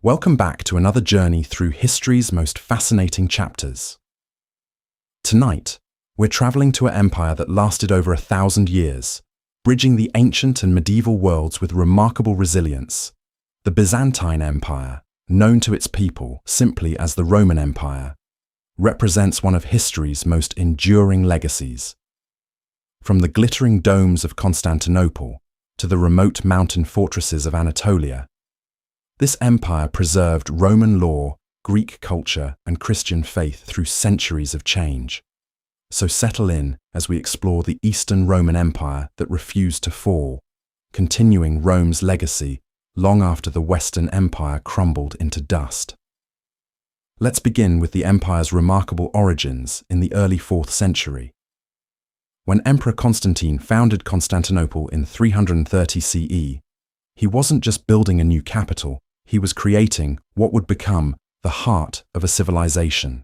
Welcome back to another journey through history's most fascinating chapters. Tonight, we're traveling to an empire that lasted over 1,000 years, bridging the ancient and medieval worlds with remarkable resilience. The Byzantine Empire, known to its people simply as the Roman Empire, represents one of history's most enduring legacies. From the glittering domes of Constantinople to the remote mountain fortresses of Anatolia, this empire preserved Roman law, Greek culture, and Christian faith through centuries of change. So settle in as we explore the Eastern Roman Empire that refused to fall, continuing Rome's legacy long after the Western Empire crumbled into dust. Let's begin with the empire's remarkable origins in the early 4th century. When Emperor Constantine founded Constantinople in 330 CE, he wasn't just building a new capital, he was creating what would become the heart of a civilization.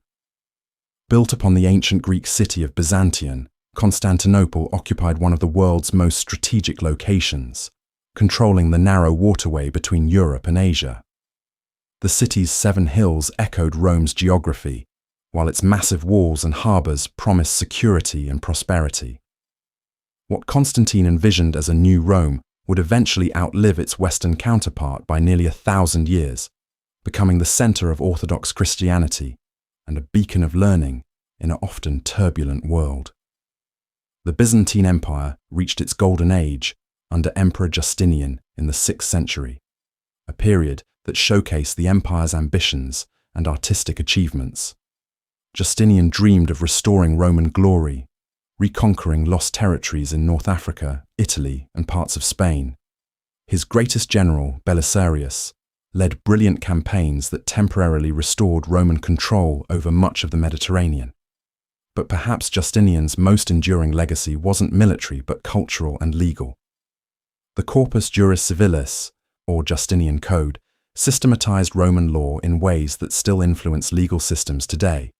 Built upon the ancient Greek city of Byzantium, Constantinople occupied one of the world's most strategic locations, controlling the narrow waterway between Europe and Asia. The city's 7 hills echoed Rome's geography, while its massive walls and harbors promised security and prosperity. What Constantine envisioned as a new Rome would eventually outlive its Western counterpart by nearly 1,000 years, becoming the center of Orthodox Christianity and a beacon of learning in an often turbulent world. The Byzantine Empire reached its golden age under Emperor Justinian in the 6th century, a period that showcased the empire's ambitions and artistic achievements. Justinian dreamed of restoring Roman glory, reconquering lost territories in North Africa, Italy, and parts of Spain. His greatest general, Belisarius, led brilliant campaigns that temporarily restored Roman control over much of the Mediterranean. But perhaps Justinian's most enduring legacy wasn't military but cultural and legal. The Corpus Juris Civilis, or Justinian Code, systematized Roman law in ways that still influence legal systems today.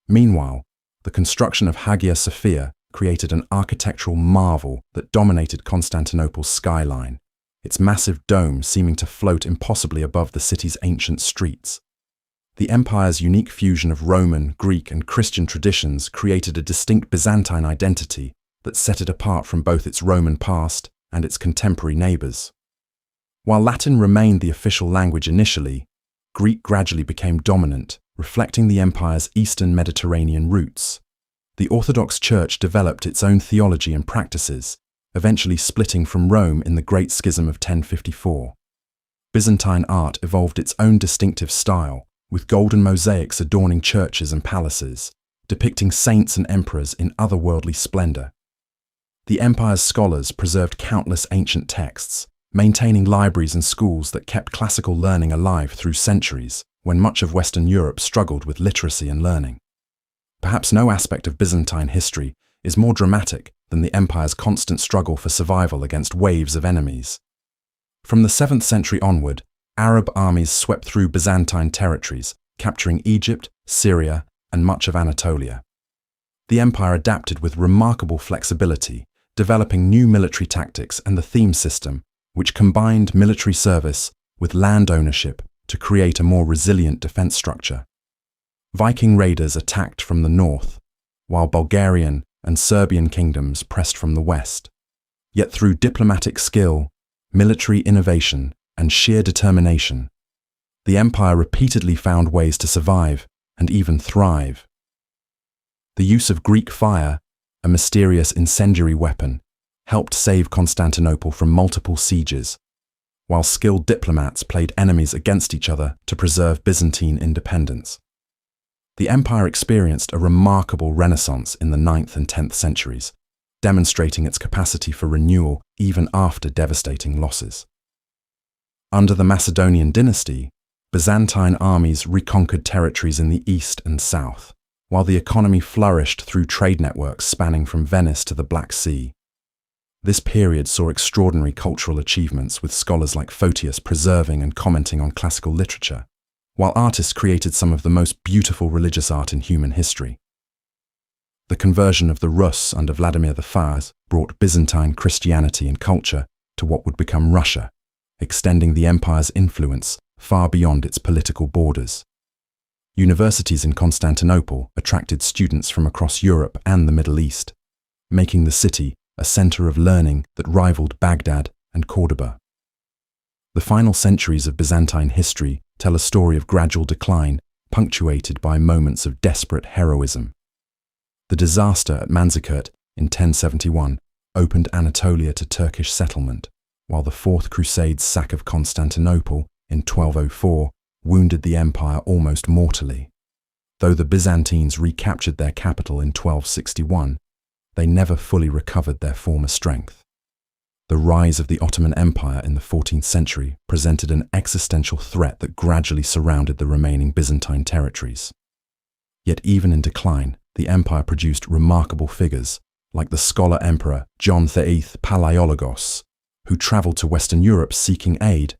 Meanwhile, the construction of Hagia Sophia created an architectural marvel that dominated Constantinople's skyline, its massive dome seeming to float impossibly above the city's ancient streets. The empire's unique fusion of Roman, Greek, and Christian traditions created a distinct Byzantine identity that set it apart from both its Roman past and its contemporary neighbors. While Latin remained the official language initially, Greek gradually became dominant, reflecting the empire's Eastern Mediterranean roots. The Orthodox Church developed its own theology and practices, eventually splitting from Rome in the Great Schism of 1054. Byzantine art evolved its own distinctive style, with golden mosaics adorning churches and palaces, depicting saints and emperors in otherworldly splendor. The empire's scholars preserved countless ancient texts, maintaining libraries and schools that kept classical learning alive through centuries, when much of Western Europe struggled with literacy and learning. Perhaps no aspect of Byzantine history is more dramatic than the empire's constant struggle for survival against waves of enemies. From the 7th century onward, Arab armies swept through Byzantine territories, capturing Egypt, Syria, and much of Anatolia. The empire adapted with remarkable flexibility, developing new military tactics and the theme system, which combined military service with land ownership to create a more resilient defense structure. Viking raiders attacked from the north, while Bulgarian and Serbian kingdoms pressed from the west. Yet through diplomatic skill, military innovation, and sheer determination, the empire repeatedly found ways to survive and even thrive. The use of Greek fire, a mysterious incendiary weapon, helped save Constantinople from multiple sieges, while skilled diplomats played enemies against each other to preserve Byzantine independence. The empire experienced a remarkable renaissance in the 9th and 10th centuries, demonstrating its capacity for renewal even after devastating losses. Under the Macedonian dynasty, Byzantine armies reconquered territories in the east and south, while the economy flourished through trade networks spanning from Venice to the Black Sea. This period saw extraordinary cultural achievements, with scholars like Photius preserving and commenting on classical literature, while artists created some of the most beautiful religious art in human history. The conversion of the Rus under Vladimir the Fars brought Byzantine Christianity and culture to what would become Russia, extending the empire's influence far beyond its political borders. Universities in Constantinople attracted students from across Europe and the Middle East, making the city a center of learning that rivaled Baghdad and Cordoba. The final centuries of Byzantine history tell a story of gradual decline, punctuated by moments of desperate heroism. The disaster at Manzikert in 1071 opened Anatolia to Turkish settlement, while the Fourth Crusade's sack of Constantinople in 1204 wounded the empire almost mortally. Though the Byzantines recaptured their capital in 1261, they never fully recovered their former strength. The rise of the Ottoman Empire in the 14th century presented an existential threat that gradually surrounded the remaining Byzantine territories. Yet even in decline, the empire produced remarkable figures like the scholar emperor John VIII Palaiologos, who traveled to Western Europe seeking aid,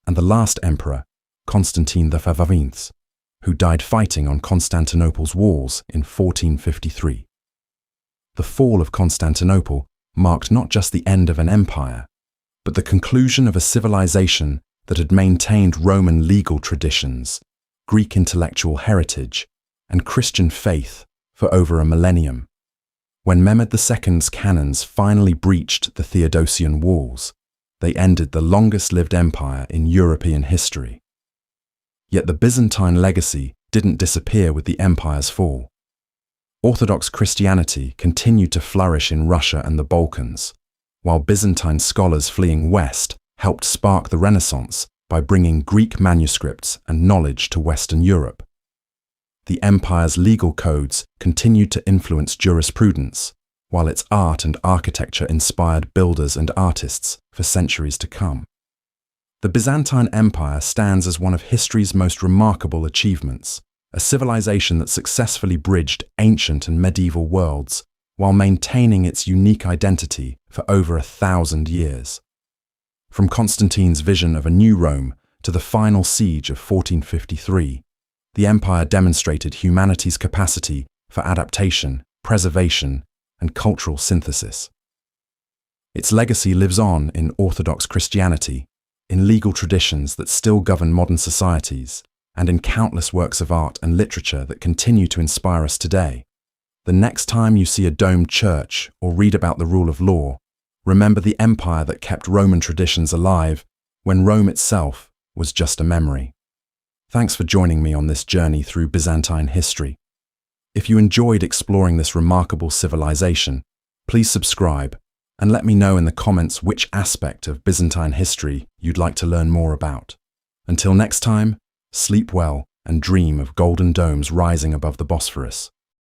and the last emperor, Constantine V, who died fighting on Constantinople's walls in 1453. The fall of Constantinople marked not just the end of an empire, but the conclusion of a civilization that had maintained Roman legal traditions, Greek intellectual heritage, and Christian faith for over a millennium. When Mehmed II's cannons finally breached the Theodosian walls, they ended the longest-lived empire in European history. Yet the Byzantine legacy didn't disappear with the empire's fall. Orthodox Christianity continued to flourish in Russia and the Balkans, while Byzantine scholars fleeing west helped spark the Renaissance by bringing Greek manuscripts and knowledge to Western Europe. The empire's legal codes continued to influence jurisprudence, while its art and architecture inspired builders and artists for centuries to come. The Byzantine Empire stands as one of history's most remarkable achievements, a civilization that successfully bridged ancient and medieval worlds while maintaining its unique identity for over 1,000 years. From Constantine's vision of a new Rome to the final siege of 1453, the empire demonstrated humanity's capacity for adaptation, preservation, and cultural synthesis. Its legacy lives on in Orthodox Christianity, in legal traditions that still govern modern societies, and in countless works of art and literature that continue to inspire us today. The next time you see a domed church or read about the rule of law, remember the empire that kept Roman traditions alive when Rome itself was just a memory. Thanks for joining me on this journey through Byzantine history. If you enjoyed exploring this remarkable civilization, please subscribe and let me know in the comments which aspect of Byzantine history you'd like to learn more about. Until next time, sleep well and dream of golden domes rising above the Bosphorus.